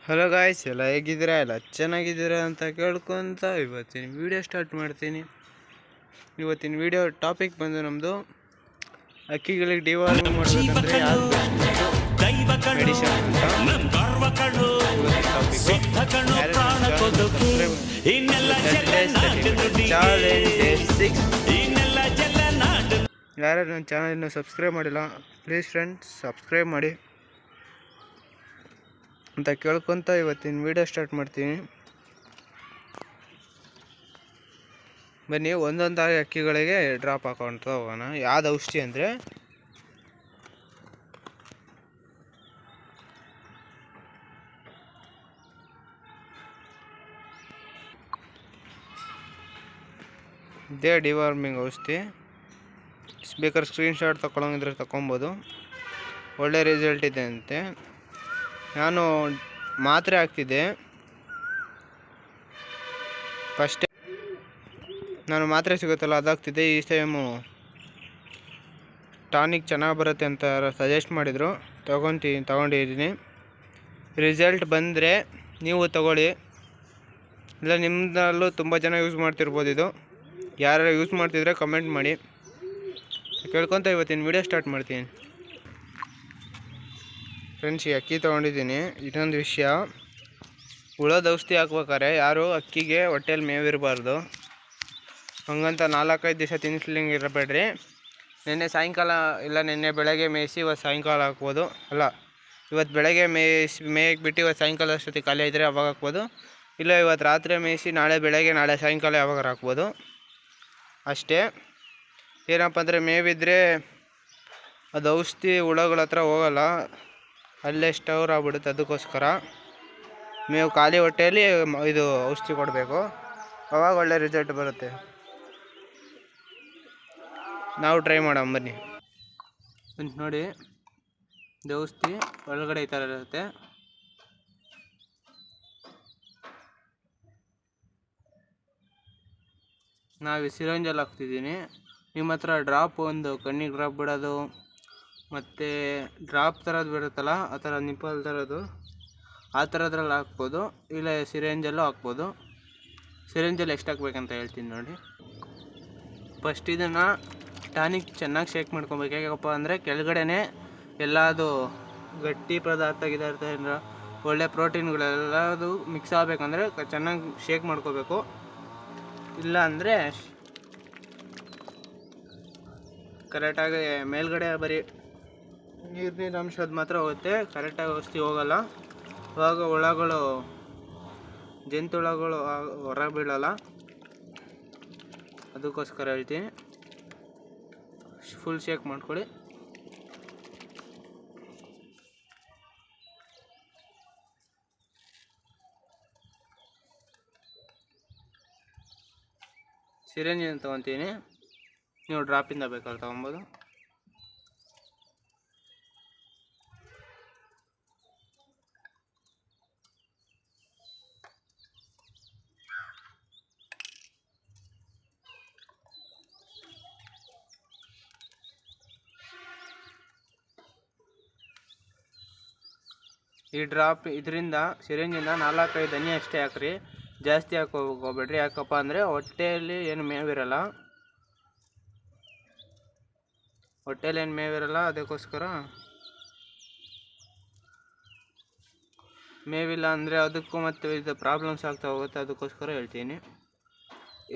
Hello guys, ಎಲ್ಲ ಹೇಗಿದ್ದೀರಾ? ಎಲ್ಲ ಚೆನ್ನಾಗಿದ್ದೀರಾ ಅಂತ ಕೇಳ್ಕೊತ ಇವತ್ತಿನ ವಿಡಿಯೋ ಸ್ಟಾರ್ಟ್ ಮಾಡ್ತೀನಿ. ಇವತ್ತಿನ ವಿಡಿಯೋ ಟಾಪಿಕ್ ಬಂದು ನಮ್ಮದು ಅಕ್ಕಿಗಳಿಗೆ ಡಿವಾರ್ಮಿಂಗ್ ಮಾಡಬೇಕಂದ್ರೆ ಯಾವ್ದು ಬೆಸ್ಟ್ ಮೆಡಿಷನ್ ಅಂತ ಯಾರು ನನ್ನ ಚಾನಲ್ನ ಸಬ್ಸ್ಕ್ರೈಬ್ ಮಾಡಿಲ್ಲ, ಪ್ಲೀಸ್ ಫ್ರೆಂಡ್ಸ್ ಸಬ್ಸ್ಕ್ರೈಬ್ ಮಾಡಿ ಅಂತ ಕೇಳ್ಕೊತ ಇವತ್ತಿನ ವಿಡಿಯೋ ಸ್ಟಾರ್ಟ್ ಮಾಡ್ತೀನಿ. ಬನ್ನಿ ಒಂದೊಂದಾಗಿ ಅಕ್ಕಿಗಳಿಗೆ ಡ್ರಾಪ್ ಹಾಕೊಂತ ಹೋಗೋಣ. ಯಾವ್ದು ಔಷಧಿ ಅಂದರೆ ಇದೇ ಡಿವಾರ್ಮಿಂಗ್ ಔಷಧಿ. ಬೇಕಾದ್ರೆ ಸ್ಕ್ರೀನ್ಶಾಟ್ ತಗೊಳಂಗಿದ್ರೆ ತಗೊಬೋದು, ಒಳ್ಳೆ ರಿಸಲ್ಟ್ ಇದೆ ಅಂತೆ. ನಾನು ಮಾತ್ರೆ ಹಾಕ್ತಿದ್ದೆ ಫಸ್ಟೇ, ನಾನು ಮಾತ್ರೆ ಸಿಗುತ್ತಲ್ಲ ಅದಾಗ್ತಿದ್ದೆ. ಈ ಟೈಮು ಟಾನಿಕ್ ಚೆನ್ನಾಗಿ ಬರುತ್ತೆ ಅಂತ ಸಜೆಸ್ಟ್ ಮಾಡಿದರು, ತಗೊಂಡಿದ್ದೀನಿ. ರಿಸಲ್ಟ್ ಬಂದರೆ ನೀವು ತಗೊಳ್ಳಿ, ಇಲ್ಲ ನಿಮ್ಮದಲ್ಲೂ ತುಂಬ ಜನ ಯೂಸ್ ಮಾಡ್ತಿರ್ಬೋದು. ಇದು ಯಾರು ಯೂಸ್ ಮಾಡ್ತಿದ್ರೆ ಕಮೆಂಟ್ ಮಾಡಿ ಕೇಳ್ಕೊತ ಇವತ್ತಿನ ವಿಡಿಯೋ ಸ್ಟಾರ್ಟ್ ಮಾಡ್ತೀನಿ. ಫ್ರೆಂಡ್ಸ್, ಈ ಅಕ್ಕಿ ತೊಗೊಂಡಿದ್ದೀನಿ. ಇನ್ನೊಂದು ವಿಷಯ, ಹುಳದ ಔಷಧಿ ಹಾಕ್ಬೇಕಾರೆ ಯಾರು ಅಕ್ಕಿಗೆ ಹೊಟ್ಟೆಯಲ್ಲಿ ಮೇವಿರಬಾರ್ದು. ಹಂಗಂತ 4-5 ದಿವಸ ತಿನ್ನಿಸ್ಲಿಂಗೆ ಇರಬೇಡ್ರಿ. ನಿನ್ನೆ ಸಾಯಂಕಾಲ ಇಲ್ಲ ನಿನ್ನೆ ಬೆಳಗ್ಗೆ ಮೇಯಿಸಿ ಇವತ್ತು ಸಾಯಂಕಾಲ ಹಾಕ್ಬೋದು. ಅಲ್ಲ, ಇವತ್ತು ಬೆಳಗ್ಗೆ ಮೇಯಕ್ಕೆ ಬಿಟ್ಟು ಇವತ್ತು ಸಾಯಂಕಾಲ ಅಷ್ಟೊತ್ತಿಗೆ ಖಾಲಿ ಇದ್ದರೆ ಅವಾಗ ಹಾಕ್ಬೋದು. ಇಲ್ಲ ಇವತ್ತು ರಾತ್ರಿ ಮೇಯಿಸಿ ನಾಳೆ ಬೆಳಗ್ಗೆ ನಾಳೆ ಸಾಯಂಕಾಲ ಯಾವಾಗ ಹಾಕ್ಬೋದು ಅಷ್ಟೇ. ಏನಪ್ಪ ಅಂದರೆ ಮೇವಿದ್ರೆ ಅದು ಔಷಧಿ ಹುಳಗಳ ಹತ್ರ ಹೋಗಲ್ಲ, ಅಲ್ಲೇ ಸ್ಟೋರ್ ಆಗ್ಬಿಡುತ್ತೆ. ಅದಕ್ಕೋಸ್ಕರ ಮೇವು ಖಾಲಿ ಹೊಟ್ಟೆಯಲ್ಲಿ ಇದು ಔಷಧಿ ಕೊಡಬೇಕು, ಅವಾಗ ಒಳ್ಳೆ ರಿಸಲ್ಟ್ ಬರುತ್ತೆ. ನಾವು ಟ್ರೈ ಮಾಡೋಣ ಬನ್ನಿ. ನೋಡಿ, ಇದು ಔಷಧಿ ಒಳಗಡೆ ಈ ಥರ ಇರುತ್ತೆ. ನಾವು ಸಿರಂಜಲ್ಲಿ ಹಾಕ್ತಿದ್ದೀನಿ. ನಿಮ್ಮ ಹತ್ರ ಡ್ರಾಪ್, ಒಂದು ಕಣ್ಣಿಗೆ ಡ್ರಾಪ್ ಬಿಡೋದು ಮತ್ತು ಡ್ರಾಪ್ ಥರದ್ದು ಬರುತ್ತಲ್ಲ, ಆ ಥರ ನಿಪ್ಪಲ್ ಥರದ್ದು, ಆ ಥರದ್ರಲ್ಲಿ ಹಾಕ್ಬೋದು. ಇಲ್ಲ ಸಿರಿಂಜಲ್ಲೂ ಹಾಕ್ಬೋದು. ಸಿರಿಂಜಲ್ಲಿ ಎಷ್ಟು ಹಾಕ್ಬೇಕಂತ ಹೇಳ್ತೀನಿ ನೋಡಿ. ಫಸ್ಟ್ ಇದನ್ನು ಟಾನಿಕ್ ಚೆನ್ನಾಗಿ ಶೇಕ್ ಮಾಡ್ಕೊಬೇಕು. ಹೇಗಪ್ಪ ಅಂದರೆ ಕೆಳಗಡೆನೇ ಎಲ್ಲದು ಗಟ್ಟಿ ಪದಾರ್ಥ ಗಿದಾರ್ಥ ಒಳ್ಳೆ ಪ್ರೋಟೀನ್ಗಳೆಲ್ಲದು ಮಿಕ್ಸ್ ಆಗಬೇಕಂದ್ರೆ ಚೆನ್ನಾಗಿ ಶೇಕ್ ಮಾಡ್ಕೋಬೇಕು. ಇಲ್ಲ ಅಂದರೆ ಕರೆಕ್ಟಾಗಿ ಮೇಲ್ಗಡೆ ಬರೀ ನೀರಿನ ಅಂಶದ ಮಾತ್ರ ಹೋಗುತ್ತೆ, ಕರೆಕ್ಟಾಗಿ ಔಷಧಿ ಹೋಗಲ್ಲ. ಆವಾಗ ಹುಳಗಳು, ಜಂತುಹುಳಗಳು ಹೊರ ಬೀಳಲ್ಲ. ಅದಕ್ಕೋಸ್ಕರ ಹೇಳ್ತೀನಿ, ಫುಲ್ ಶೇಕ್ ಮಾಡ್ಕೊಳ್ಳಿ. ಸಿರಿಂಜಿನ ತೊಗೊತೀನಿ, ನೀವು ಡ್ರಾಪಿಂದ ಬೇಕಾದ್ರೆ ತೊಗೊಬೋದು. ಈ ಡ್ರಾಪ್ ಇದರಿಂದ ಸಿರಿಂಜಿಂದ 4-5 ಹನಿ ಅಷ್ಟೇ ಹಾಕ್ರಿ, ಜಾಸ್ತಿ ಹಾಕೋಬೇಡ್ರಿ. ಯಾಕಪ್ಪ ಅಂದರೆ ಹೊಟ್ಟೆಯಲ್ಲಿ ಏನು ಮೇವಿರಲ್ಲ, ಅದಕ್ಕೋಸ್ಕರ ಮೇವಿಲ್ಲ ಅಂದರೆ ಅದಕ್ಕೂ ಮತ್ತು ಇದು ಪ್ರಾಬ್ಲಮ್ಸ್ ಆಗ್ತಾ ಹೋಗುತ್ತೆ. ಅದಕ್ಕೋಸ್ಕರ ಹೇಳ್ತೀನಿ,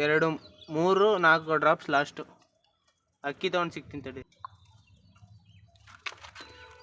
2-3-4 ಡ್ರಾಪ್ಸ್ ಲಾಸ್ಟು. ಅಕ್ಕಿ ತೊಗೊಂಡು ಸಿಗ್ತೀನಿ ತಡಿ.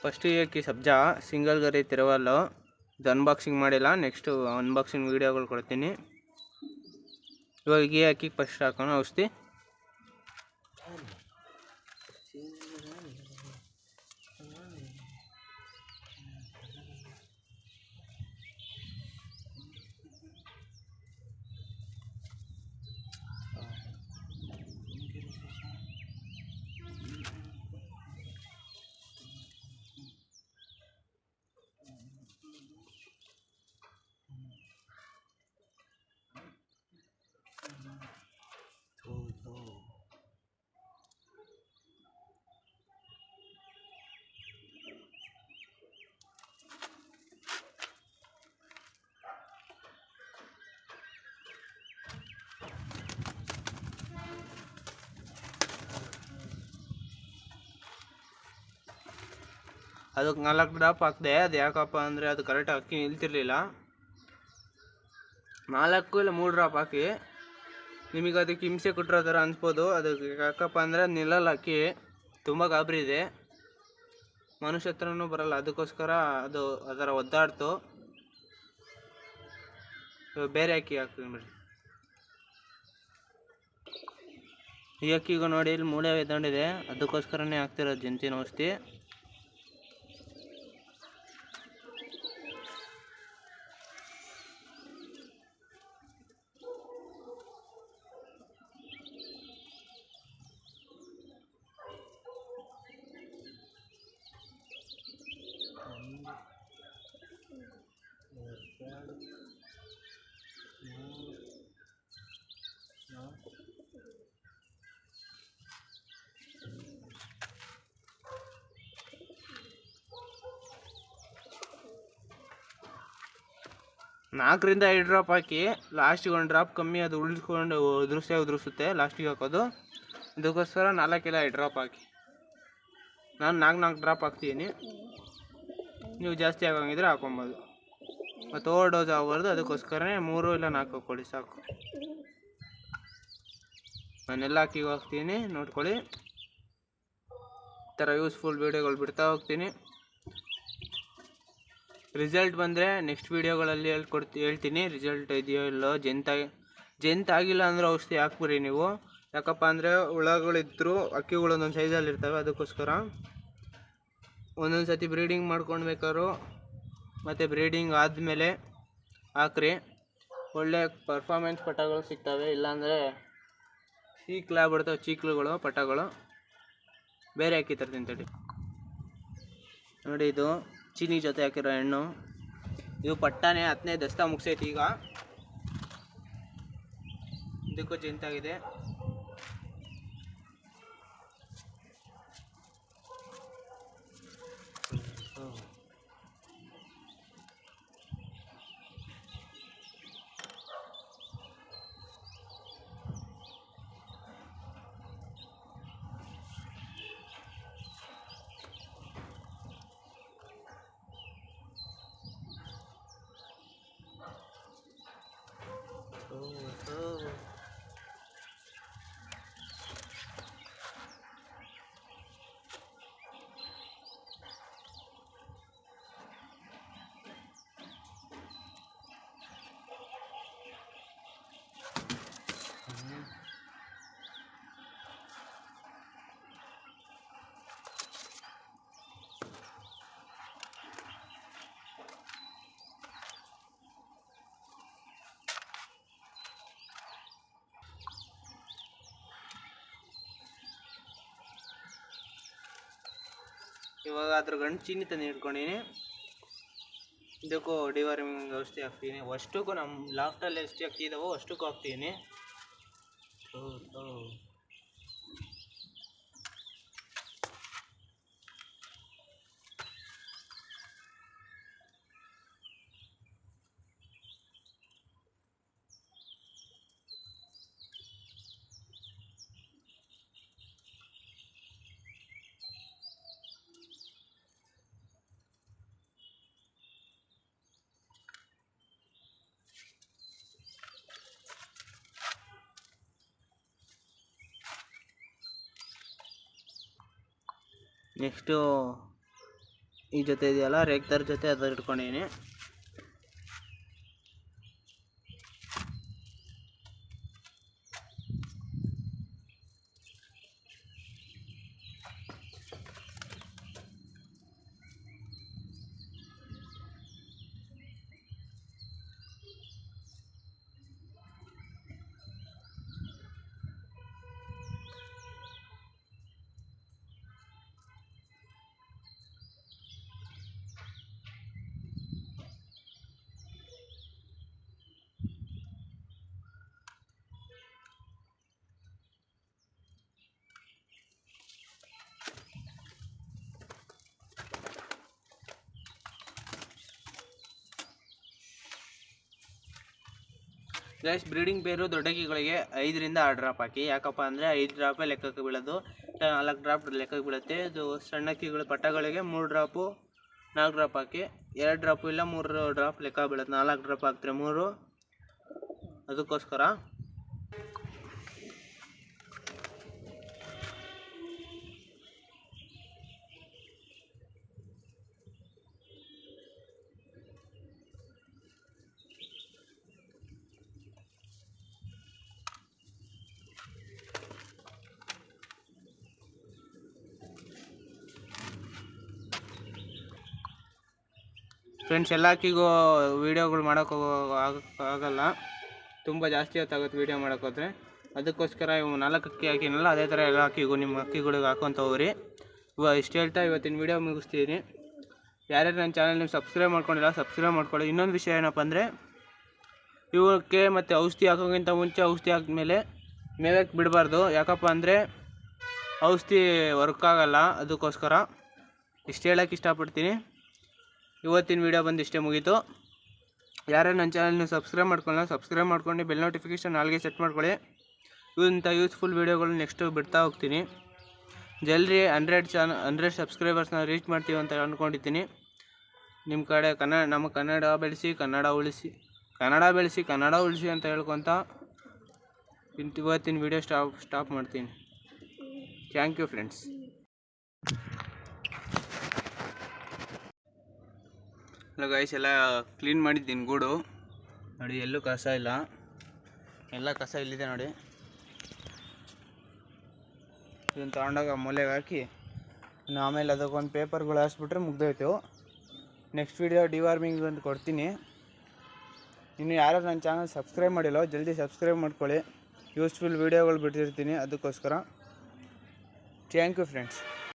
ಫಸ್ಟ್ ಈ ಅಕ್ಕಿ ಸಬ್ಜಾ ಸಿಂಗಲ್ ಗರಿ ತಿರುವಲ್ಲು, ಇದು ಅನ್ಬಾಕ್ಸಿಂಗ್ ಮಾಡಿಲ್ಲ, ನೆಕ್ಸ್ಟು ಅನ್ಬಾಕ್ಸಿಂಗ್ ವೀಡಿಯೋಗಳು ಕೊಡ್ತೀನಿ. ಇವಾಗ ಈ ಅಕ್ಕಿಗೆ ಫಸ್ಟ್ ಹಾಕೋಣ ಔಷಧಿ. ಅದಕ್ಕೆ 4 ಡ್ರಾಪ್ ಹಾಕಿದೆ. ಅದು ಯಾಕಪ್ಪ ಅಂದರೆ ಅದು ಕರೆಕ್ಟ್ ಅಕ್ಕಿ ನಿಲ್ತಿರ್ಲಿಲ್ಲ. 4 ಇಲ್ಲ 3 ಡ್ರಾಪ್ ಹಾಕಿ ನಿಮಗೆ ಅದಕ್ಕೆ ಹಿಂಸೆ ಕೊಟ್ಟಿರೋ ಥರ ಅನಿಸ್ಬೋದು. ಅದಕ್ಕೆ ಯಾಕಪ್ಪ ಅಂದರೆ ನಿಲ್ಲಲ್ಲ ಅಕ್ಕಿ, ತುಂಬ ಗಾಬರಿ ಇದೆ, ಮನುಷ್ಯ ಹತ್ರನೂ ಬರಲ್ಲ. ಅದಕ್ಕೋಸ್ಕರ ಅದು ಅದರ ಒದ್ದಾಡ್ತು. ಬೇರೆ ಅಕ್ಕಿ ಹಾಕ್ತೀನಿ ಬಿಡಿ. ಈ ಅಕ್ಕಿಗೂ ನೋಡಿ ಇಲ್ಲಿ ಮೂಳೆ ಎದ್ಕೊಂಡಿದೆ, ಅದಕ್ಕೋಸ್ಕರನೇ ಹಾಕ್ತಿರೋದು ಜಂತಿನ ಔಷಧಿ. ನಾಲ್ಕರಿಂದ 5 ಡ್ರಾಪ್ ಹಾಕಿ ಲಾಸ್ಟಿಗೆ 1 ಡ್ರಾಪ್ ಕಮ್ಮಿ ಅದು ಉಳಿಸ್ಕೊಂಡು ಉದುರಿಸುತ್ತೆ ಲಾಸ್ಟಿಗೆ ಹಾಕೋದು. ಇದಕ್ಕೋಸ್ಕರ 4 ಇಲ್ಲ 5 ಡ್ರಾಪ್ ಹಾಕಿ. ನಾನು 4 ಡ್ರಾಪ್ ಹಾಕ್ತೀನಿ, ನೀವು ಜಾಸ್ತಿ ಹಾಕೋಂಗಿದ್ರೆ ಹಾಕೊಬೋದು. ಮತ್ತು ಓವರ್ ಡೋಸ್ ಆಗಬಾರ್ದು, ಅದಕ್ಕೋಸ್ಕರನೇ 3 ಇಲ್ಲ 4 ಹಾಕ್ಕೊಳ್ಳಿ ಸಾಕು. ನಾನೆಲ್ಲ ಅಕ್ಕಿಗೆ ಹಾಕ್ತೀನಿ, ನೋಡ್ಕೊಳ್ಳಿ. ಈ ಥರ ಯೂಸ್ಫುಲ್ ವೀಡಿಯೋಗಳು ಬಿಡ್ತಾ ಹೋಗ್ತೀನಿ. ರಿಸಲ್ಟ್ ಬಂದರೆ ನೆಕ್ಸ್ಟ್ ವೀಡಿಯೋಗಳಲ್ಲಿ ಹೇಳ್ತೀನಿ ರಿಸಲ್ಟ್ ಇದೆಯೋ ಇಲ್ಲೋ. ಜಂತ್ ಆಗಿಲ್ಲ ಅಂದರೆ ಔಷಧಿ ಹಾಕ್ಬಿಡಿ ನೀವು. ಯಾಕಪ್ಪ ಅಂದರೆ ಹುಳಗಳಿದ್ರು ಅಕ್ಕಿಗಳು ಒಂದೊಂದು ಸೈಜಲ್ಲಿ ಇರ್ತವೆ, ಅದಕ್ಕೋಸ್ಕರ ಒಂದೊಂದು ಸತಿ ಬ್ರೀಡಿಂಗ್ ಮಾಡ್ಕೊಳ್ಬೇಕಾದ್ರು ಮತ್ತು ಬ್ರೀಡಿಂಗ್ ಆದಮೇಲೆ ಹಾಕ್ರಿ. ಒಳ್ಳೆ ಪರ್ಫಾರ್ಮೆನ್ಸ್ ಪಟಗಳು ಸಿಗ್ತವೆ. ಇಲ್ಲಾಂದರೆ ಚೀಕ್ಲಾಗ್ಬಿಡ್ತವೆ, ಚೀಕ್ಳುಗಳು ಪಟಗಳು. ಬೇರೆ ಅಕ್ಕಿ ತರ್ತೀನಿ ತಡಿ. ನೋಡಿ, ಇದು ಚೀನಿ ಜೊತೆ ಹಾಕಿರೋ ಹೆಣ್ಣು. ಇದು ಪಟ್ಟನೆ 10ನೇ ದಸ್ತಾ ಮುಗಿಸೈತಿ. ಈಗ ಇದಕ್ಕೂ ಜಂತಾಗಿದೆ. ಇವಾಗ ಅದ್ರ ಗಂಟು ಚೀನಿ ತಂದು ಇಟ್ಕೊಂಡಿನಿ. ಇದಕ್ಕೂ ಡಿವಾರ್ಮಿಂಗ್ ಔಷಧಿ ಹಾಕ್ತೀನಿ. ಅಷ್ಟಕ್ಕೂ ನಮ್ಮ ಲಾಫ್ಟಲ್ಲಿ ಎಷ್ಟು ಅಕ್ಕಿ ಇದಾವೋ ಅಷ್ಟಕ್ಕೂ ಹಾಕ್ತೀನಿ. ನೆಕ್ಸ್ಟು ಈ ಜೊತೆ ಇದೆಯಲ್ಲ ರೇಗ್ದಾರ್ ಜೊತೆ ಅದು ಇಟ್ಕೊಂಡಿದ್ದೀನಿ. ಗೈಸ್, ಬ್ರೀಡಿಂಗ್ ಪೇರು ದೊಡ್ಡಕ್ಕಿಗಳಿಗೆ 5ರಿಂದ 6 ಡ್ರಾಪ್ ಹಾಕಿ. ಯಾಕಪ್ಪ ಅಂದರೆ 5 ಡ್ರಾಪೇ ಲೆಕ್ಕಕ್ಕೆ ಬೀಳೋದು, 4 ಡ್ರಾಪ್ ಲೆಕ್ಕಕ್ಕೆ ಬೀಳುತ್ತೆ. ಇದು ಸಣ್ಣಕ್ಕಿಗಳು ಪಟ್ಟಗಳಿಗೆ 3 ಡ್ರಾಪು 4 ಡ್ರಾಪ್ ಹಾಕಿ, 2 ಡ್ರಾಪು ಇಲ್ಲ 3 ಡ್ರಾಪ್ ಲೆಕ್ಕ ಬೀಳುತ್ತೆ. 4 ಡ್ರಾಪ್ ಹಾಕ್ತಾರೆ 3, ಅದಕ್ಕೋಸ್ಕರ ಫ್ರೆಂಡ್ಸ್. ಎಲ್ಲ ಅಕ್ಕಿಗೂ ವೀಡಿಯೋಗಳು ಆಗಲ್ಲ, ತುಂಬ ಜಾಸ್ತಿ ಹೊತ್ತಾಗುತ್ತೆ ವೀಡಿಯೋ ಮಾಡೋಕ್ಕೋದ್ರೆ. ಅದಕ್ಕೋಸ್ಕರ ಇವು 4 ಅಕ್ಕಿ ಹಾಕಿನಲ್ಲ, ಅದೇ ಥರ ಎಲ್ಲ ಅಕ್ಕಿಗೂ ನಿಮ್ಮ ಅಕ್ಕಿಗಳಿಗೆ ಹಾಕೊತ ಹೋಗ್ರಿ. ಇಷ್ಟು ಹೇಳ್ತಾ ಇವತ್ತಿನ ವೀಡಿಯೋ ಮುಗಿಸ್ತೀನಿ. ಯಾರ್ಯಾರು ನನ್ನ ಚಾನಲ್ ನೀವು ಸಬ್ಸ್ಕ್ರೈಬ್ ಮಾಡ್ಕೊಂಡಿಲ್ಲ ಸಬ್ಸ್ಕ್ರೈಬ್ ಮಾಡ್ಕೊಳ್ಳಿ. ಇನ್ನೊಂದು ವಿಷಯ ಏನಪ್ಪ ಅಂದರೆ, ಇವಕ್ಕೆ ಮತ್ತು ಔಷಧಿ ಹಾಕೋಕ್ಕಿಂತ ಮುಂಚೆ ಔಷಧಿ ಹಾಕಿದ್ಮೇಲೆ ಮೇವಕ್ಕೆ ಬಿಡಬಾರ್ದು. ಯಾಕಪ್ಪ ಅಂದರೆ ಔಷಧಿ ವರ್ಕ್ ಆಗಲ್ಲ. ಅದಕ್ಕೋಸ್ಕರ ಇಷ್ಟು ಹೇಳೋಕ್ಕೆ ಇಷ್ಟಪಡ್ತೀನಿ. ಇವತ್ತಿನ ವೀಡಿಯೋ ಬಂದು ಇಷ್ಟೇ ಮುಗೀತು. ಯಾರ್ಯಾರು ನನ್ನ ಚಾನಲ್ ನೀವು ಸಬ್ಸ್ಕ್ರೈಬ್ ಮಾಡ್ಕೊಳ್ಳೋಣ ಸಬ್ಸ್ಕ್ರೈಬ್ ಮಾಡ್ಕೊಂಡು ಬೆಲ್ ನೋಟಿಫಿಕೇಷನ್ ಆಲ್ಗೆ ಸೆಟ್ ಮಾಡ್ಕೊಳ್ಳಿ. ಇಂಥ ಯೂಸ್ಫುಲ್ ವೀಡಿಯೋಗಳು ನೆಕ್ಸ್ಟು ಬಿಡ್ತಾ ಹೋಗ್ತೀನಿ. ಜಲ್ದಿ 100 ಸಬ್ಸ್ಕ್ರೈಬರ್ಸ್ನ ರೀಚ್ ಮಾಡ್ತೀವಿ ಅಂತ ಅಂದ್ಕೊಂಡಿದ್ದೀನಿ. ನಿಮ್ಮ ಕಡೆ ನಮ್ಮ ಕನ್ನಡ ಬೆಳೆಸಿ ಕನ್ನಡ ಉಳಿಸಿ ಅಂತ ಹೇಳ್ಕೊತ ಇವತ್ತಿನ ವೀಡಿಯೋ ಸ್ಟಾಪ್ ಮಾಡ್ತೀನಿ. Thank you friends. Hello guys, ಎಲ್ಲ ಕ್ಲೀನ್ ಮಾಡಿದ್ದೀನಿ ಗೂಡು ನೋಡಿ. ಎಲ್ಲೂ ಕಸ ಇಲ್ಲ, ಎಲ್ಲ ಕಸ ಇಲ್ಲಿದೆ ನೋಡಿ. ಇದನ್ನು ತೊಗೊಂಡೋಗ ಮೂಲೆಗೆ ಹಾಕಿ ಆಮೇಲೆ ಅದಕ್ಕೊಂದು ಪೇಪರ್ಗಳು ಹಾಸ್ಬಿಟ್ರೆ ಮುಗ್ದೋಯ್ತು. ನೆಕ್ಸ್ಟ್ ವೀಡಿಯೋ ಡಿವಾರ್ಮಿಂಗ್ ಅಂತ ಕೊಡ್ತೀನಿ. ಇನ್ನು ಯಾರು ನನ್ನ ಚಾನಲ್ ಸಬ್ಸ್ಕ್ರೈಬ್ ಮಾಡಿಲ್ಲ ಜಲ್ದಿ ಸಬ್ಸ್ಕ್ರೈಬ್ ಮಾಡ್ಕೊಳ್ಳಿ. ಯೂಸ್ಫುಲ್ ವೀಡಿಯೋಗಳು ಬಿಟ್ಟಿರ್ತೀನಿ ಅದಕ್ಕೋಸ್ಕರ. Thank you friends.